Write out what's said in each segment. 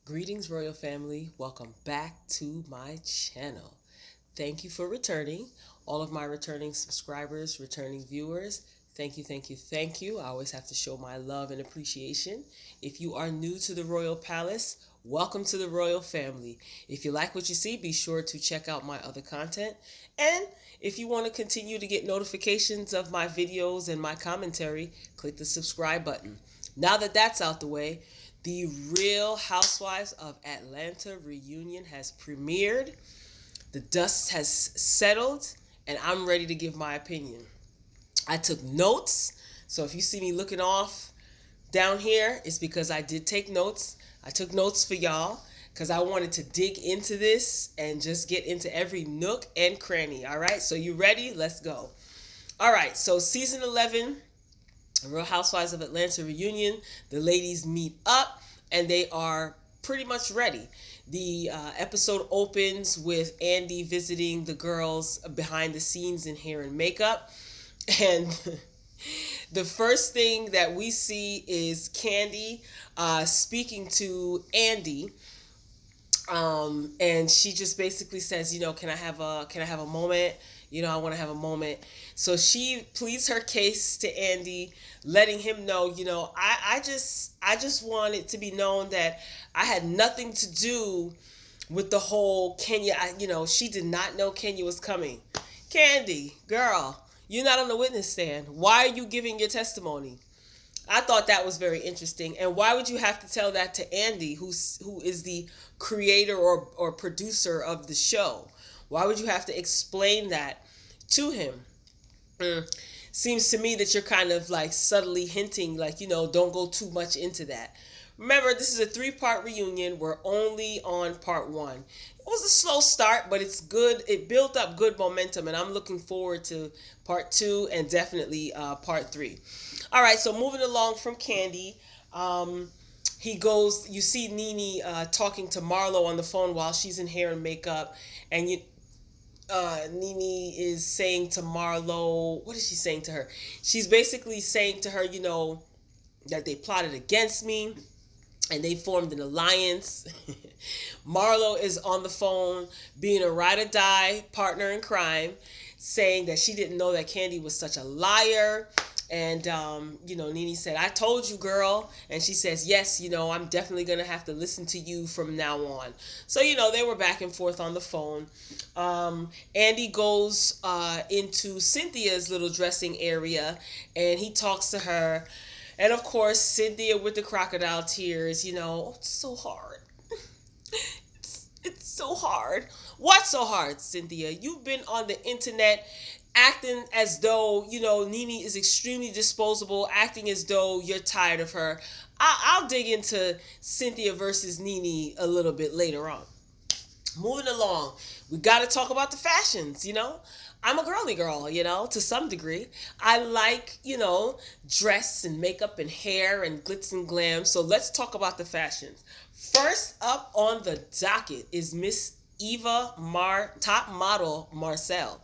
Greetings, Royal Family. Welcome back to my channel. Thank you for returning. All of my returning subscribers, returning viewers, thank you, thank you, thank you. I always have to show my love and appreciation. If you are new to the Royal Palace, welcome to the Royal Family. If you like what you see, be sure to check out my other content. And if you want to continue to get notifications of my videos and my commentary, click the subscribe button. Now that that's out the way, the Real Housewives of Atlanta reunion has premiered. The dust has settled, and I'm ready to give my opinion. I took notes, so if you see me looking off down here, it's because I did take notes. I took notes for y'all because I wanted to dig into this and just get into every nook and cranny. All right, so you ready? Let's go. All right, so season 11, Real Housewives of Atlanta reunion. The ladies meet up and they are pretty much ready. The episode opens with Andy visiting the girls behind the scenes in hair and makeup. And the first thing that we see is Candy speaking to Andy. And she just basically says, can I have a moment? I want to have a moment. So she pleads her case to Andy, letting him know, I just want it to be known that I had nothing to do with the whole Kenya. She did not know Kenya was coming. Candy, girl, you're not on the witness stand. Why are you giving your testimony? I thought that was very interesting. And why would you have to tell that to Andy, who is the creator or producer of the show? Why would you have to explain that to him? Seems to me that you're kind of like subtly hinting, like, don't go too much into that. Remember, this is a 3-part reunion. We're only on part 1. It was a slow start, but it's good. It built up good momentum, and I'm looking forward to part 2 and definitely part 3. All right, so moving along from Candy, he goes. You see Nene talking to Marlo on the phone while she's in hair and makeup, and Nene is saying to Marlo, what is she saying to her? She's basically saying to her, that they plotted against me and they formed an alliance. Marlo is on the phone being a ride or die partner in crime, saying that she didn't know that Candy was such a liar. And, Nene said, I told you, girl. And she says, yes, I'm definitely going to have to listen to you from now on. So, they were back and forth on the phone. Andy goes into Cynthia's little dressing area and he talks to her. And, of course, Cynthia with the crocodile tears, oh, it's so hard. It's so hard. What's so hard, Cynthia? You've been on the internet acting as though, Nene is extremely disposable, acting as though you're tired of her. I'll dig into Cynthia versus Nene a little bit later on. Moving along, we got to talk about the fashions, I'm a girly girl, to some degree. I like, dress and makeup and hair and glitz and glam. So let's talk about the fashions. First up on the docket is Miss Eva top model Marcel.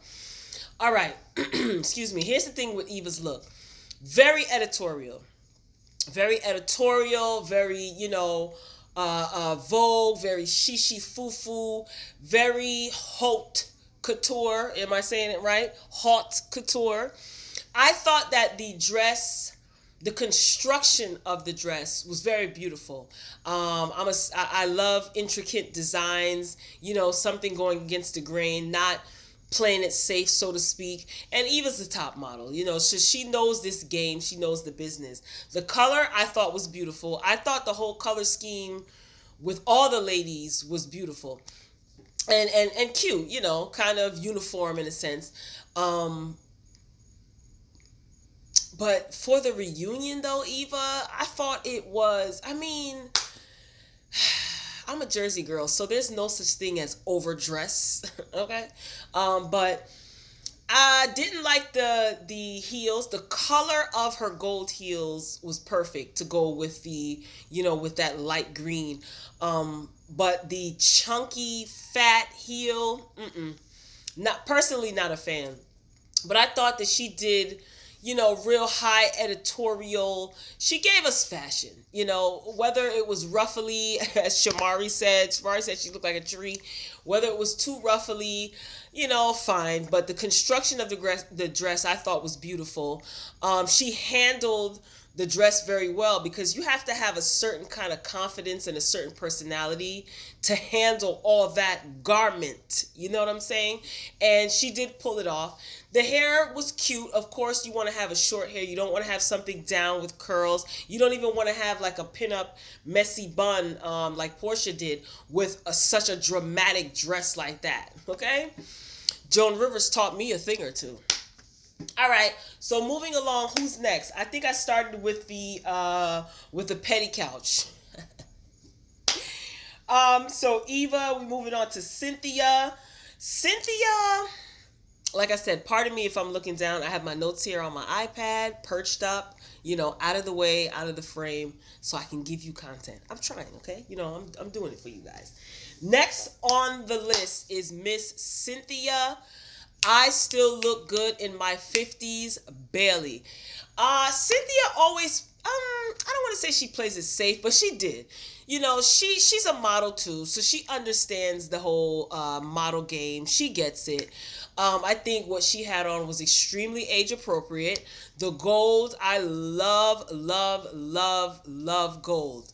All right, excuse me. Here's the thing with Eva's look. Very editorial. Very editorial, very, Vogue, very shishi foo-foo, very haute couture. Am I saying it right? Haute couture. I thought that the construction of the dress was very beautiful. I love intricate designs, something going against the grain, not playing it safe, so to speak. And Eva's the top model, so she knows this game. She knows the business. The color I thought was beautiful. I thought the whole color scheme with all the ladies was beautiful and cute, kind of uniform in a sense. But for the reunion though, Eva, I thought it was, I'm a Jersey girl, so there's no such thing as overdress. Okay. But I didn't like the heels. The color of her gold heels was perfect to go with with that light green. But the chunky fat heel, not personally not a fan. But I thought that she did, real high editorial. She gave us fashion, whether it was ruffly, as Shamari said she looked like a tree, whether it was too ruffly, fine. But the construction of the dress I thought was beautiful. She handled the dress very well, because you have to have a certain kind of confidence and a certain personality to handle all that garment. You know what I'm saying? And she did pull it off. The hair was cute. Of course, you want to have a short hair. You don't want to have something down with curls. You don't even want to have like a pin-up messy bun, like Portia did with such a dramatic dress like that. Okay? Joan Rivers taught me a thing or two. All right, so moving along, who's next? I think I started with the petty couch. So Eva, we moving on to Cynthia. Cynthia, like I said, pardon me if I'm looking down. I have my notes here on my iPad, perched up, out of the way, out of the frame, so I can give you content. I'm trying, okay? I'm doing it for you guys. Next on the list is Miss Cynthia. I still look good in my 50s, Bailey. Cynthia always, I don't want to say she plays it safe, but she did. She's a model too, so she understands the whole model game. She gets it. I think what she had on was extremely age appropriate. The gold, I love, love, love, love gold.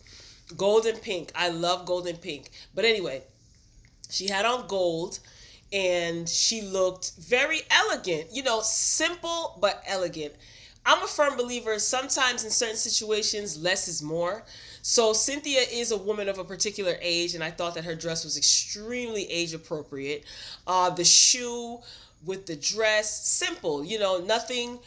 Gold and pink. I love gold and pink. But anyway, she had on gold, and she looked very elegant, simple but elegant. I'm a firm believer, sometimes in certain situations, less is more. So Cynthia is a woman of a particular age, and I thought that her dress was extremely age appropriate. The shoe with the dress, simple, nothing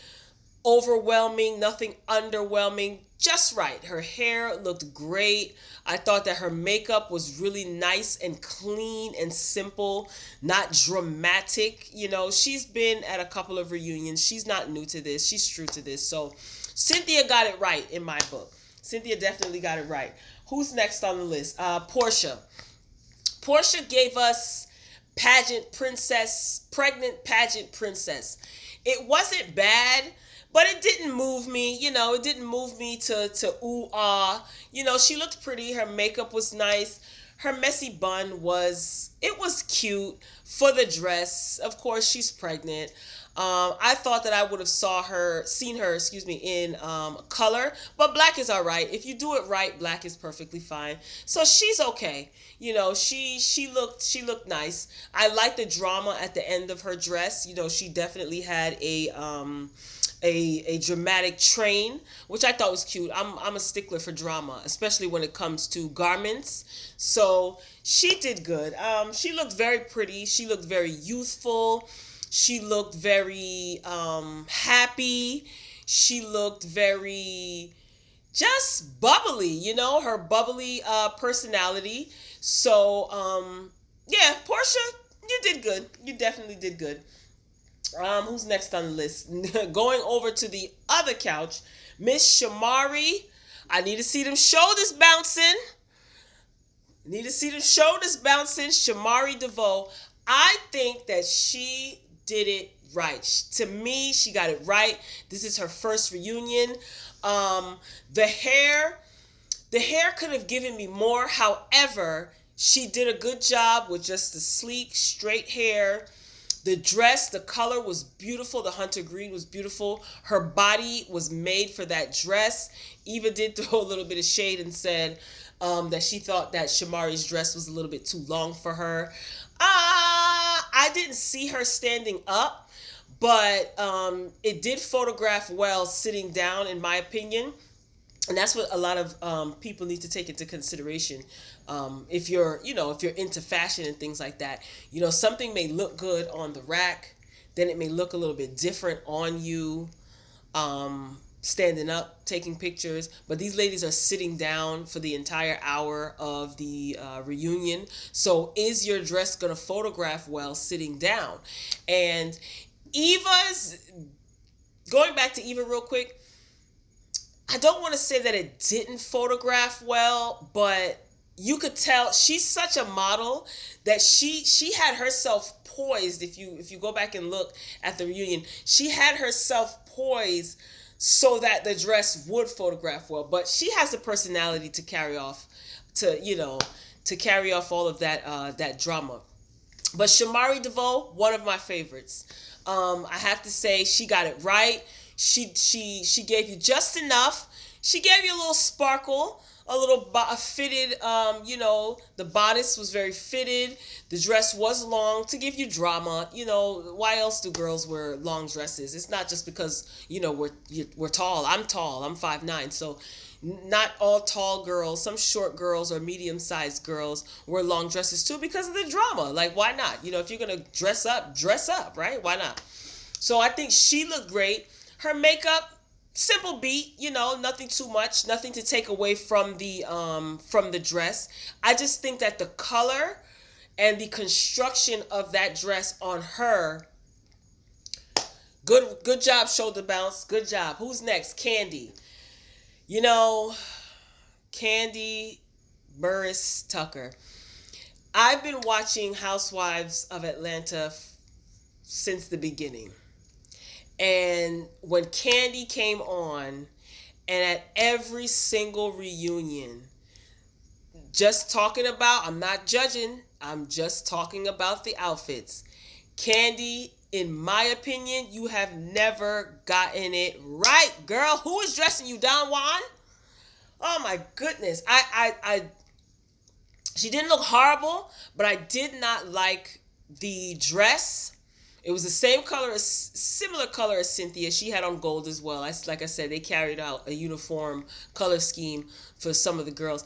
overwhelming, nothing underwhelming, just right. Her hair looked great. I thought that her makeup was really nice and clean and simple, not dramatic. She's been at a couple of reunions. She's not new to this. She's true to this. So Cynthia got it right in my book. Cynthia definitely got it right. Who's next on the list? Portia. Portia gave us pregnant pageant princess. It wasn't bad, but it didn't move me. It didn't move me to ooh ah. She looked pretty. Her makeup was nice. Her messy bun was cute for the dress. Of course, she's pregnant. I thought that I would have seen her, in color, but black is all right. If you do it right, black is perfectly fine. So she's okay. She looked nice. I like the drama at the end of her dress. She definitely had a dramatic train, which I thought was cute. I'm a stickler for drama, especially when it comes to garments. So she did good. She looked very pretty. She looked very youthful. She looked very happy. She looked very just bubbly, her bubbly personality. So yeah, Portia, you did good. You definitely did good. Who's next on the list? Going over to the other couch, Miss Shamari. I need to see them shoulders bouncing. Shamari DeVoe. I think that she did it right. To me, she got it right. This is her first reunion. The hair could have given me more. However, she did a good job with just the sleek, straight hair. The dress, the color was beautiful. The hunter green was beautiful. Her body was made for that dress. Eva did throw a little bit of shade and said that she thought that Shamari's dress was a little bit too long for her. I didn't see her standing up, but it did photograph well sitting down, in my opinion. And that's what a lot of people need to take into consideration. If you're into fashion and things like that, something may look good on the rack, then it may look a little bit different on you, standing up, taking pictures. But these ladies are sitting down for the entire hour of the reunion. So is your dress going to photograph well sitting down? And going back to Eva real quick, I don't want to say that it didn't photograph well, but you could tell she's such a model that she had herself poised. If you go back and look at the reunion, she had herself poised so that the dress would photograph well. But she has the personality to carry off, to carry off all of that drama. But Shamari DeVoe, one of my favorites. I have to say she got it right. She gave you just enough. She gave you a little sparkle, a fitted. The bodice was very fitted. The dress was long to give you drama. Why else do girls wear long dresses? It's not just because we're tall. I'm tall. I'm 5'9". So not all tall girls, some short girls or medium-sized girls wear long dresses too because of the drama. Like, why not? If you're going to dress up, right? Why not? So I think she looked great. Her makeup, simple beat, nothing too much, nothing to take away from the dress. I just think that the color and the construction of that dress on her, good job, shoulder bounce. Good job. Who's next? Candy. Candy Burris Tucker. I've been watching Housewives of Atlanta since the beginning. And when Candy came on, and at every single reunion, I'm not judging, I'm just talking about the outfits. Candy, in my opinion, you have never gotten it right, girl. Who is dressing you, Don Juan? Oh my goodness. She didn't look horrible, but I did not like the dress. It was the similar color as Cynthia. She had on gold as well. Like I said, they carried out a uniform color scheme for some of the girls.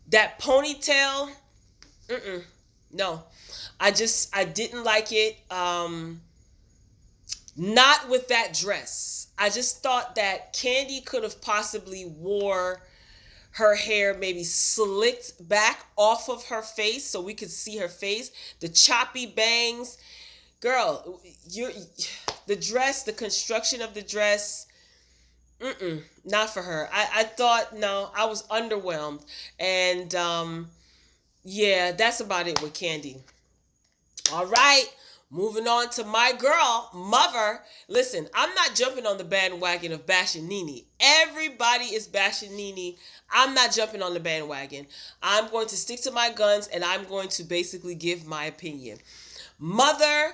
That ponytail, no. I didn't like it. Not with that dress. I just thought that Candy could have possibly wore her hair maybe slicked back off of her face so we could see her face. The choppy bangs. Girl, the dress, the construction of the dress, not for her. I thought, no, I was underwhelmed. And yeah, that's about it with Candy. All right. Moving on to my girl, Mother. Listen, I'm not jumping on the bandwagon of bashing Nene. Everybody is bashing Nene. I'm not jumping on the bandwagon. I'm going to stick to my guns, and I'm going to basically give my opinion. Mother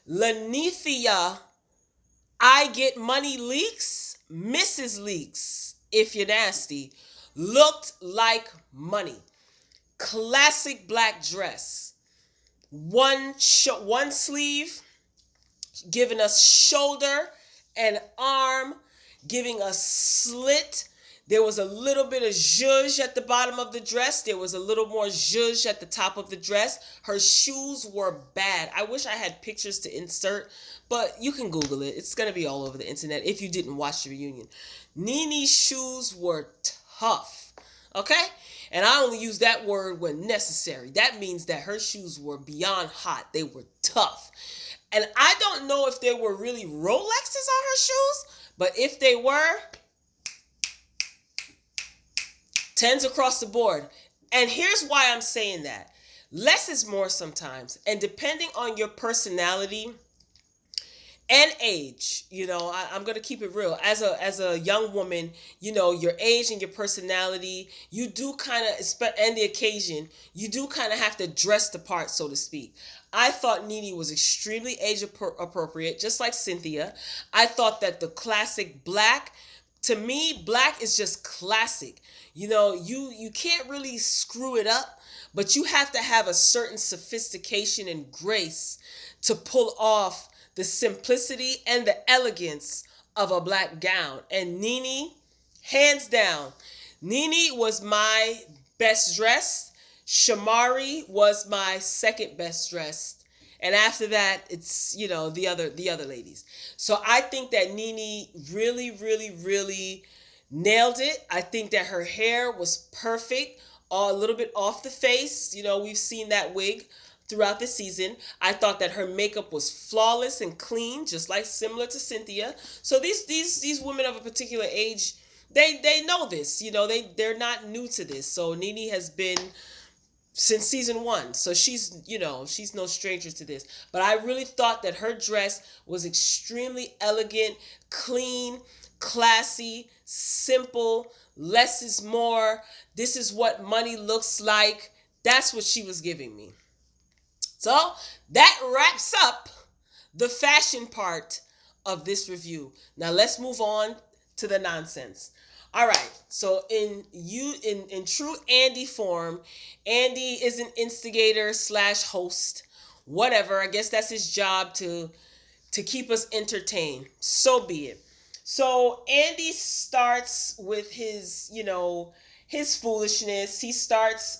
Lanithia, I Get Money Leaks, Mrs. Leaks, if you're nasty, looked like money. Classic black dress. One sleeve, giving us shoulder and arm, giving us slit. There was a little bit of zhuzh at the bottom of the dress. There was a little more zhuzh at the top of the dress. Her shoes were bad. I wish I had pictures to insert, but you can Google it. It's going to be all over the internet if you didn't watch the reunion. Nene's shoes were tough, okay? And I only use that word when necessary. That means that her shoes were beyond hot. They were tough. And I don't know if they were really Rolexes on her shoes, but if they were, 10s across the board. And here's why I'm saying that. Less is more sometimes. And depending on your personality and age, I'm going to keep it real. As a young woman, your age and your personality, you do kind of, and the occasion, you do kind of have to dress the part, so to speak. I thought Nene was extremely age appropriate, just like Cynthia. I thought that the classic black, to me, black is just classic. You can't really screw it up, but you have to have a certain sophistication and grace to pull off the simplicity and the elegance of a black gown. And Nene, hands down, Nene was my best dressed. Shamari was my second best dressed. And after that, it's, the other ladies. So I think that Nene really, really, really nailed it. I think that her hair was perfect, a little bit off the face. We've seen that wig throughout the season. I thought that her makeup was flawless and clean, just like similar to Cynthia. So these women of a particular age, they know this. They're not new to this. So Nene has been since season one. So she's, she's no stranger to this. But I really thought that her dress was extremely elegant, clean, classy, simple. Less is more. This is what money looks like. That's what she was giving me. So that wraps up the fashion part of this review. Now let's move on to the nonsense. All right. So in true Andy form, Andy is an instigator slash host, whatever. I guess that's his job to keep us entertained. So be it. So Andy starts with his foolishness. He starts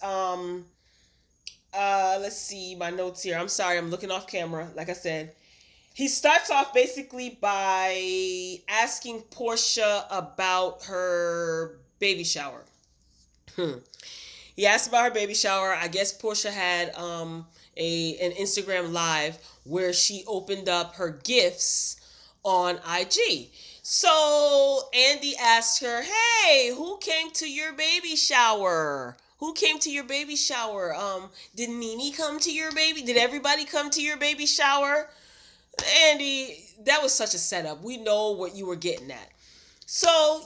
let's see my notes here. I'm sorry, I'm looking off camera. Like I said, he starts off basically by asking Portia about her baby shower. He asked about her baby shower. I guess Portia had an Instagram live where she opened up her gifts on IG. So Andy asked her, "Hey, who came to your baby shower? Who came to your baby shower? Did Nene come to your baby? Did everybody come to your baby shower?" Andy, that was such a setup. We know what you were getting at. So,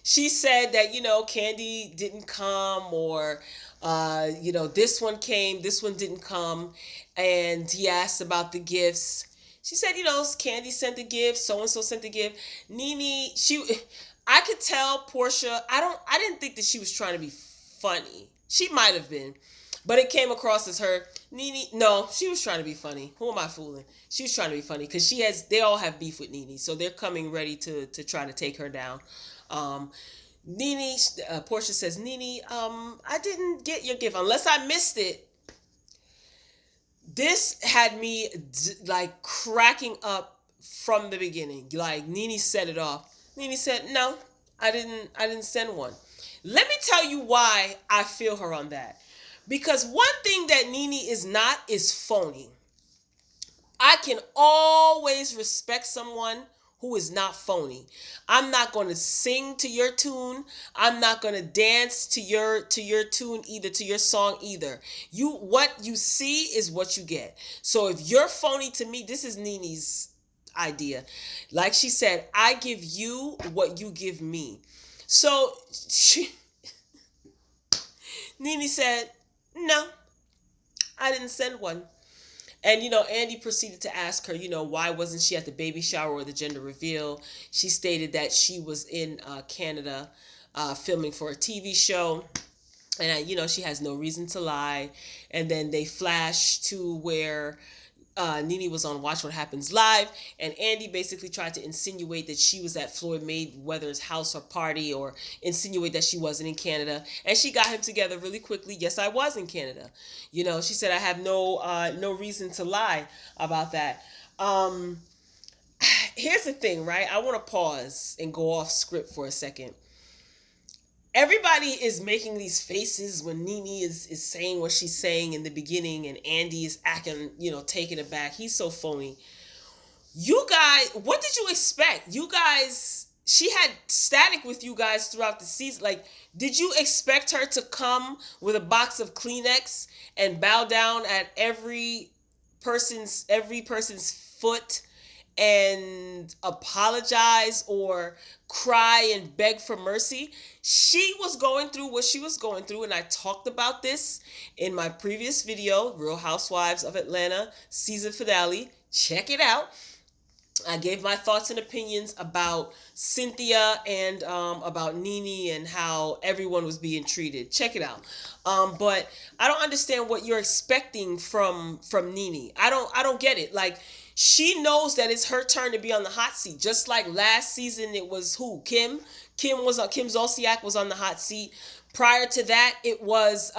she said that, Candy didn't come, or, this one came, this one didn't come. And he asked about the gifts. She said, Candy sent the gift, so-and-so sent the gift. Nene, I could tell Portia, I didn't think that she was trying to be funny. She might have been, but it came across as her. Nene, no, she was trying to be funny. Who am I fooling? She was trying to be funny because they all have beef with Nene, so they're coming ready to try to take her down. Nene, Portia says, "Nene, I didn't get your gift unless I missed it." This had me like cracking up from the beginning. Like Nene set it off. Nene said, "No, I didn't send one." Let me tell you why I feel her on that. Because one thing that Nene is not is phony. I can always respect someone who is not phony. I'm not going to sing to your tune. I'm not going to dance to your tune either, to your song either. What you see is what you get. So if you're phony to me, this is Nene's idea. Like she said, I give you what you give me. So Nene said, "No, I didn't send one." And, Andy proceeded to ask her, why wasn't she at the baby shower or the gender reveal? She stated that she was in Canada filming for a TV show. And, she has no reason to lie. And then they flash to where Nene was on Watch What Happens Live, and Andy basically tried to insinuate that she was at Floyd Mayweather's house or party, or insinuate that she wasn't in Canada, and she got him together really quickly. "Yes, I was in Canada." She said, "I have no reason to lie about that." Here's the thing, right? I want to pause and go off script for a second. Everybody is making these faces when Nene is saying what she's saying in the beginning, and Andy is acting, taking it back. He's so phony. You guys, what did you expect? You guys, she had static with you guys throughout the season. Like, did you expect her to come with a box of Kleenex and bow down at every person's foot and apologize or cry and beg for mercy? She was going through what she was going through, and I talked about this in my previous video, Real Housewives of Atlanta season finale. Check it out. I gave my thoughts and opinions about Cynthia and about Nene and how everyone was being treated. Check it out. But I don't understand what you're expecting from Nene. I don't get it. Like, she knows that it's her turn to be on the hot seat. Just like last season, it was who? Kim Zolciak was on the hot seat. Prior to that, it was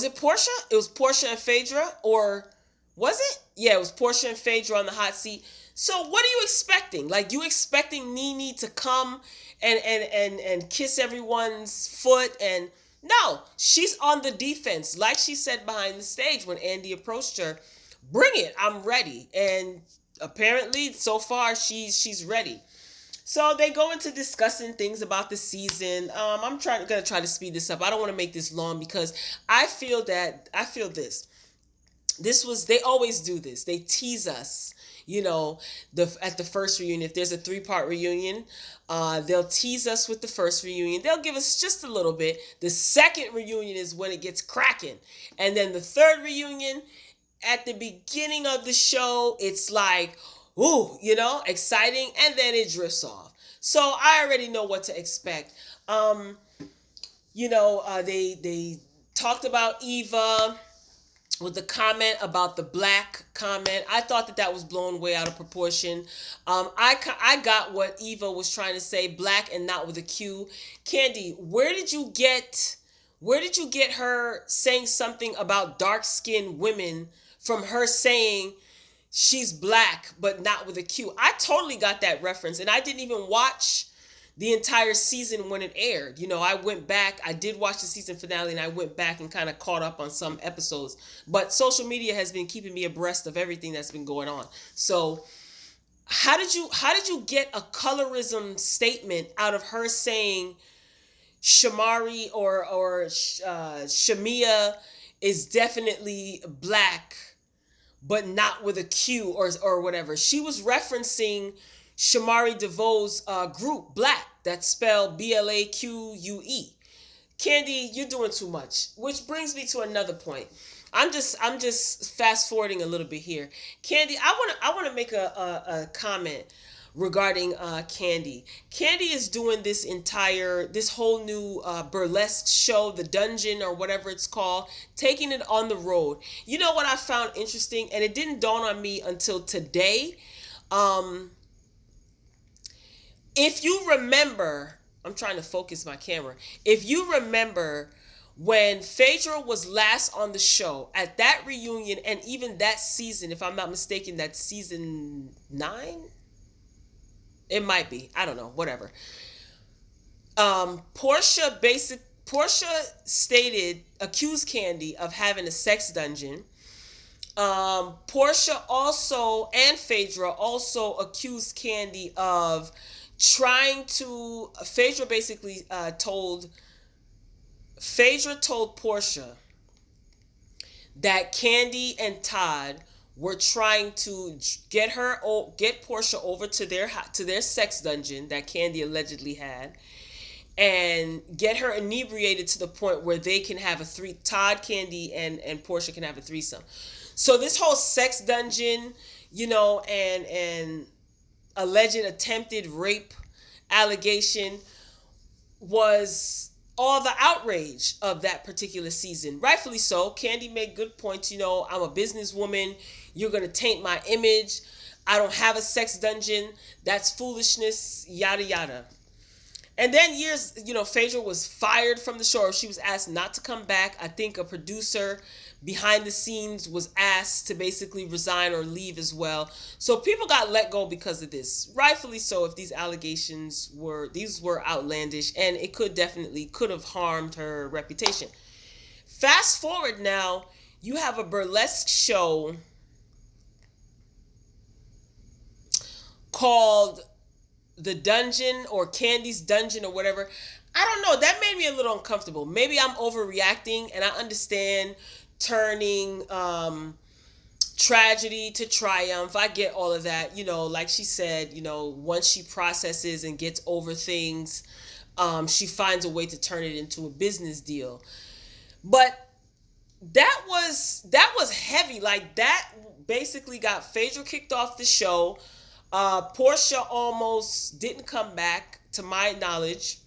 it Portia? It was Portia and Phaedra, or was it? Yeah, it was Portia and Phaedra on the hot seat. So what are you expecting? Like, you expecting Nene to come and kiss everyone's foot? And no, she's on the defense. Like she said behind the stage when Andy approached her, "Bring it, I'm ready." And apparently, so far, she's ready. So they go into discussing things about the season. Gonna try to speed this up. I don't want to make this long because I feel this was they always do this. They tease us, you know, at the first reunion. If there's a 3-part reunion, they'll tease us with the first reunion. They'll give us just a little bit. The second reunion is when it gets cracking, and then the third reunion at the beginning of the show, it's like, ooh, exciting, and then it drifts off. So I already know what to expect. They talked about Eva with the comment about the black comment. I thought that was blown way out of proportion. I got what Eva was trying to say, black and not with a Q. Candy, where did you get her saying something about dark-skinned women from her saying she's black but not with a Q? I totally got that reference, and I didn't even watch the entire season when it aired. I went back. I did watch the season finale, and I went back and kind of caught up on some episodes. But social media has been keeping me abreast of everything that's been going on. So, how did you get a colorism statement out of her saying Shamari or Shamia is definitely black, but not with a Q or whatever? She was referencing Shamari DeVoe's group, Black, that's spelled Blaque. Candy, you're doing too much. Which brings me to another point. I'm just fast forwarding a little bit here. Candy, I wanna make a comment regarding Candy. Candy is doing this whole new burlesque show, The Dungeon or whatever it's called, taking it on the road. You know what I found interesting, and it didn't dawn on me until today. If you remember, I'm trying to focus my camera. If you remember when Phaedra was last on the show, at that reunion, and even that season, if I'm not mistaken, that's season 9? It might be. I don't know. Whatever. Portia accused Candy of having a sex dungeon. Portia also and Phaedra also accused Candy of Phaedra basically told Portia that Candy and Todd were trying to get Portia over to their sex dungeon that Candy allegedly had, and get her inebriated to the point where they can have Todd, Candy, and Portia can have a threesome. So this whole sex dungeon, and alleged attempted rape allegation was all the outrage of that particular season. Rightfully so. Candy made good points. I'm a businesswoman. You're going to taint my image. I don't have a sex dungeon. That's foolishness, yada, yada. And then Phaedra was fired from the show. She was asked not to come back. I think a producer behind the scenes was asked to basically resign or leave as well. So people got let go because of this. Rightfully so, if these allegations were outlandish, and it could have harmed her reputation. Fast forward now, you have a burlesque show called The Dungeon or Candy's Dungeon or whatever. I don't know. That made me a little uncomfortable. Maybe I'm overreacting, and I understand turning tragedy to triumph. I get all of that. Like she said, once she processes and gets over things, she finds a way to turn it into a business deal. But that was heavy. Like, that basically got Phaedra kicked off the show. Portia almost didn't come back, to my knowledge.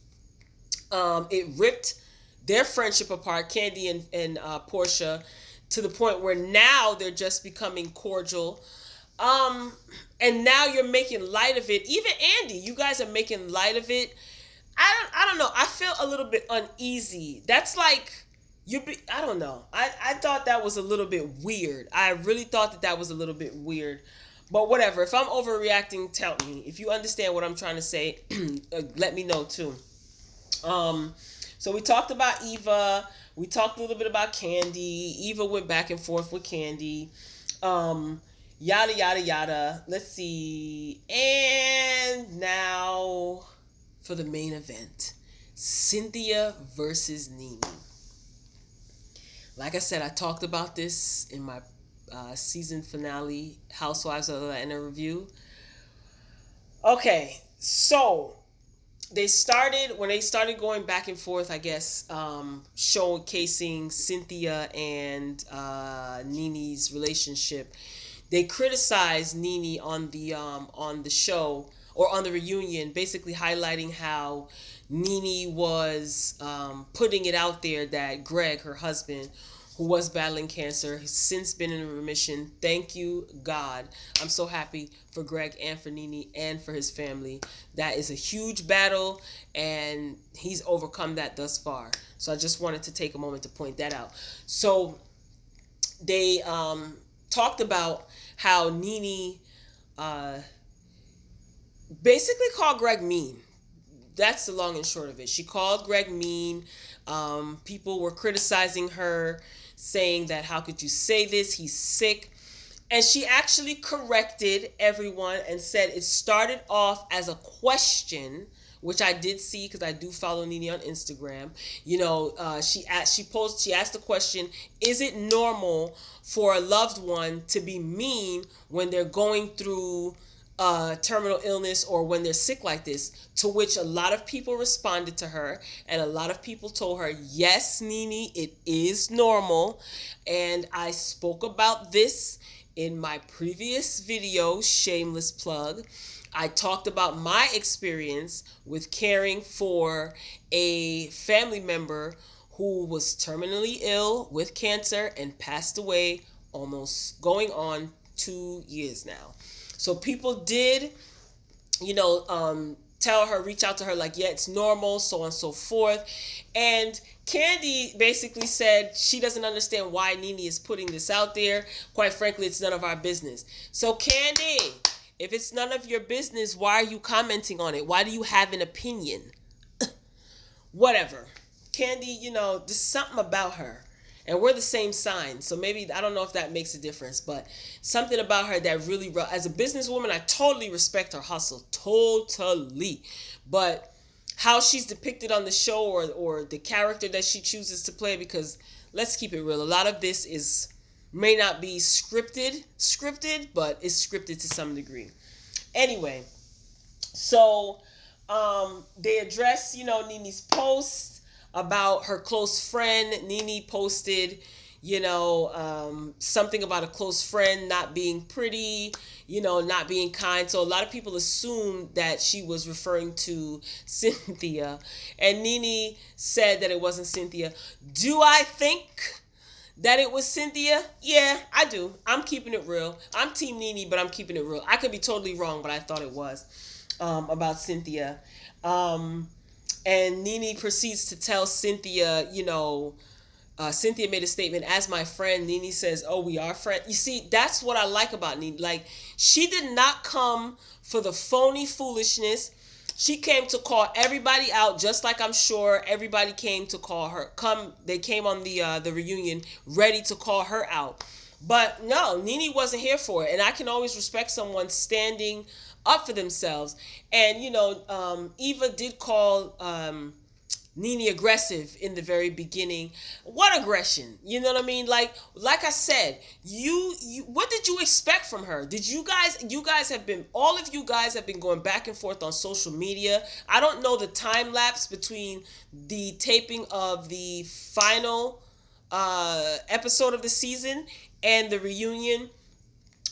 It ripped their friendship apart, Candy and Portia, to the point where now they're just becoming cordial. And now you're making light of it. Even Andy, you guys are making light of it. I don't know. I feel a little bit uneasy. That's like I don't know. I thought that was a little bit weird. I really thought that was a little bit weird. But whatever. If I'm overreacting, tell me. If you understand what I'm trying to say, let me know too. So we talked about Eva. We talked a little bit about Candy. Eva went back and forth with Candy. Yada yada yada. Let's see. And now for the main event. Cynthia versus Nene. Like I said, I talked about this in my season finale, Housewives of Atlanta review. Okay, so when they started going back and forth, I guess, showcasing Cynthia and Nene's relationship. They criticized Nene on the show or on the reunion, basically highlighting how Nene was putting it out there that Greg, her husband, who was battling cancer, has since been in remission. Thank you, God. I'm so happy for Greg and for Nene and for his family. That is a huge battle, and he's overcome that thus far. So I just wanted to take a moment to point that out. So they talked about how Nene uh, basically called Greg mean. That's the long and short of it. She called Greg mean. People were criticizing her, saying that how could you say this? He's sick. And she actually corrected everyone and said it started off as a question, which I did see because I do follow Nene on Instagram. She asked the question: is it normal for a loved one to be mean when they're going through terminal illness or when they're sick like this? To which a lot of people responded to her, and a lot of people told her, yes, Nene, it is normal. And I spoke about this in my previous video, shameless plug. I talked about my experience with caring for a family member who was terminally ill with cancer and passed away almost going on 2 years now. So people did, tell her, reach out to her like, yeah, it's normal, so on and so forth. And Candy basically said she doesn't understand why Nene is putting this out there. Quite frankly, it's none of our business. So Candy, if it's none of your business, why are you commenting on it? Why do you have an opinion? Whatever. Candy, there's something about her. And we're the same sign. So maybe, I don't know if that makes a difference, but something about her that really, as a businesswoman, I totally respect her hustle. Totally. But how she's depicted on the show or the character that she chooses to play, because let's keep it real. A lot of this may not be scripted, but it's scripted to some degree. Anyway, so they address, Nene's post about her close friend. Nene posted, something about a close friend not being pretty, not being kind. So a lot of people assumed that she was referring to Cynthia. And Nene said that it wasn't Cynthia. Do I think that it was Cynthia? Yeah, I do. I'm keeping it real. I'm Team Nene, but I'm keeping it real. I could be totally wrong, but I thought it was about Cynthia. And Nene proceeds to tell Cynthia, Cynthia made a statement, as my friend. Nene says, oh, we are friends. You see, that's what I like about Nene. Like, she did not come for the phony foolishness. She came to call everybody out, just like I'm sure everybody came to call her. They came on the reunion ready to call her out. But no, Nene wasn't here for it. And I can always respect someone standing up for themselves. And, Eva did call Nene aggressive in the very beginning. What aggression? You know what I mean? Like I said, you what did you expect from her? Did you guys have been, all of you guys have been going back and forth on social media. I don't know the time lapse between the taping of the final episode of the season and the reunion.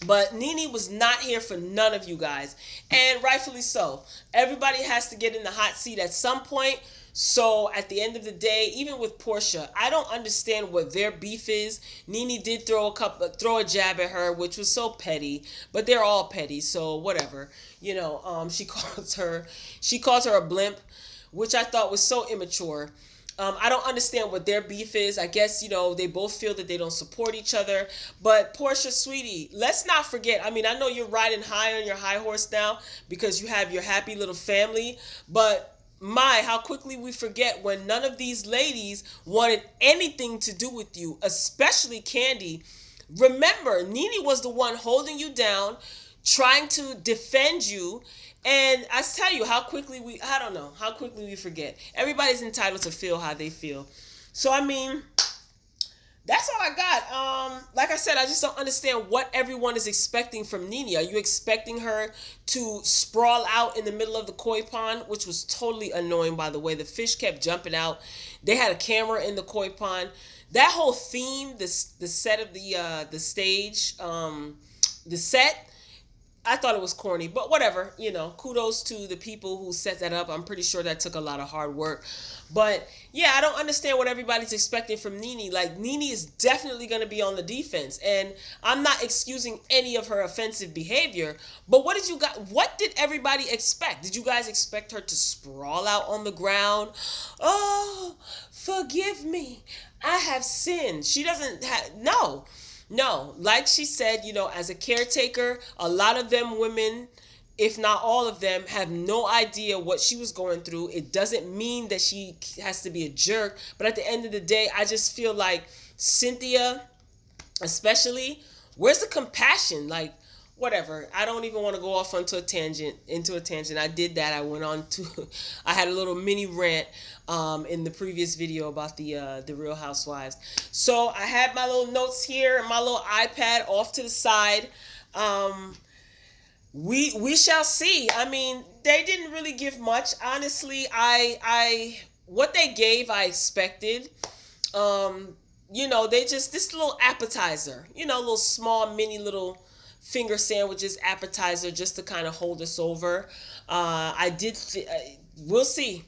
But Nene was not here for none of you guys. And rightfully so. Everybody has to get in the hot seat at some point. So at the end of the day, even with Portia, I don't understand what their beef is. Nene did throw a jab at her, which was so petty. But they're all petty, so whatever. She calls her a blimp, which I thought was so immature. I don't understand what their beef is. I guess, they both feel that they don't support each other. But Portia, sweetie, let's not forget. I mean, I know you're riding high on your high horse now because you have your happy little family. But how quickly we forget when none of these ladies wanted anything to do with you, especially Candy. Remember, Nene was the one holding you down, trying to defend you. And I tell you how quickly I don't know, how quickly we forget. Everybody's entitled to feel how they feel. So, I mean, that's all I got. Like I said, I just don't understand what everyone is expecting from Nene. Are you expecting her to sprawl out in the middle of the koi pond, which was totally annoying, by the way. The fish kept jumping out. They had a camera in the koi pond. That whole theme, the set of the stage, the set, I thought it was corny, but whatever, kudos to the people who set that up. I'm pretty sure that took a lot of hard work. But yeah, I don't understand what everybody's expecting from Nene. Like, Nene is definitely going to be on the defense, and I'm not excusing any of her offensive behavior. But what did everybody expect? Did you guys expect her to sprawl out on the ground? Oh, forgive me. I have sinned. She doesn't have, no. No, like she said, as a caretaker, a lot of them women, if not all of them, have no idea what she was going through. It doesn't mean that she has to be a jerk. But at the end of the day, I just feel like Cynthia, especially, where's the compassion? Like, whatever. I don't even want to go off onto a tangent. I did that. I went on to I had a little mini rant in the previous video about the Real Housewives. So I had my little notes here and my little iPad off to the side. We shall see. I mean, they didn't really give much. Honestly, I what they gave I expected. They just this little appetizer, little small mini little finger sandwiches appetizer just to kind of hold us over. We'll see.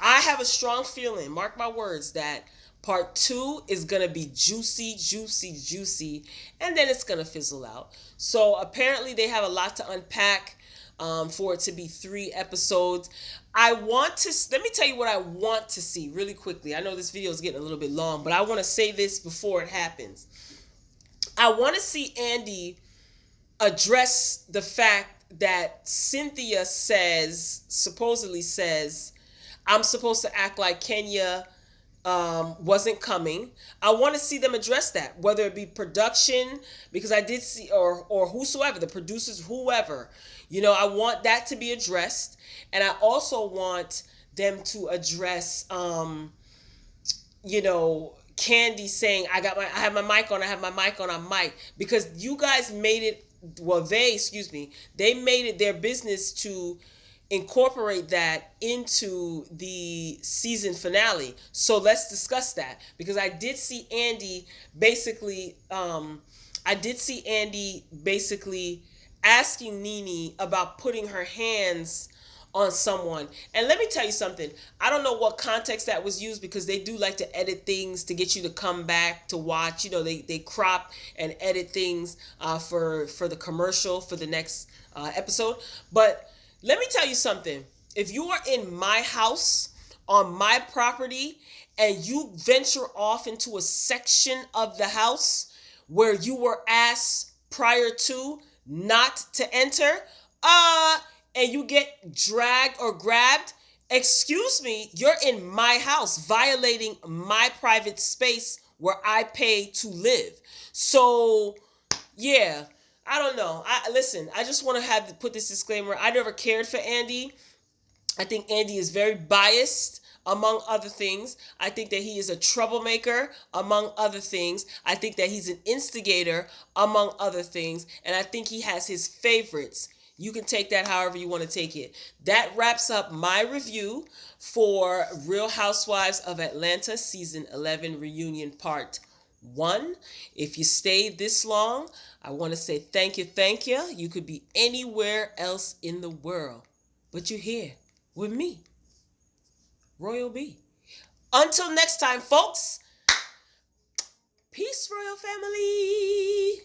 I have a strong feeling, mark my words, that part 2 is going to be juicy, juicy, juicy, and then it's going to fizzle out. So apparently they have a lot to unpack for it to be 3 episodes. Let me tell you what I want to see really quickly. I know this video is getting a little bit long, but I want to say this before it happens. I want to see Andy address the fact that Cynthia supposedly says, I'm supposed to act like Kenya wasn't coming. I want to see them address that, whether it be production, because I did see, or whosoever, the producers, whoever, I want that to be addressed. And I also want them to address, Candy saying, I have my mic on, I'm mic, because you guys made it, they made it their business to incorporate that into the season finale. So let's discuss that, because I did see Andy basically asking Nene about putting her hands on someone. And let me tell you something. I don't know what context that was used, because they do like to edit things to get you to come back to watch. They crop and edit things for the commercial for the next episode. But let me tell you something. If you are in my house, on my property, and you venture off into a section of the house where you were asked prior to not to enter, and you get dragged or grabbed, excuse me, you're in my house, violating my private space where I pay to live. So, yeah, I don't know. Listen, I just want to put this disclaimer. I never cared for Andy. I think Andy is very biased, among other things. I think that he is a troublemaker, among other things. I think that he's an instigator, among other things. And I think he has his favorites. You can take that however you want to take it. That wraps up my review for Real Housewives of Atlanta Season 11 Reunion Part 1. If you stayed this long, I want to say thank you, thank you. You could be anywhere else in the world, but you're here with me, Royal B. Until next time, folks. Peace, Royal Family.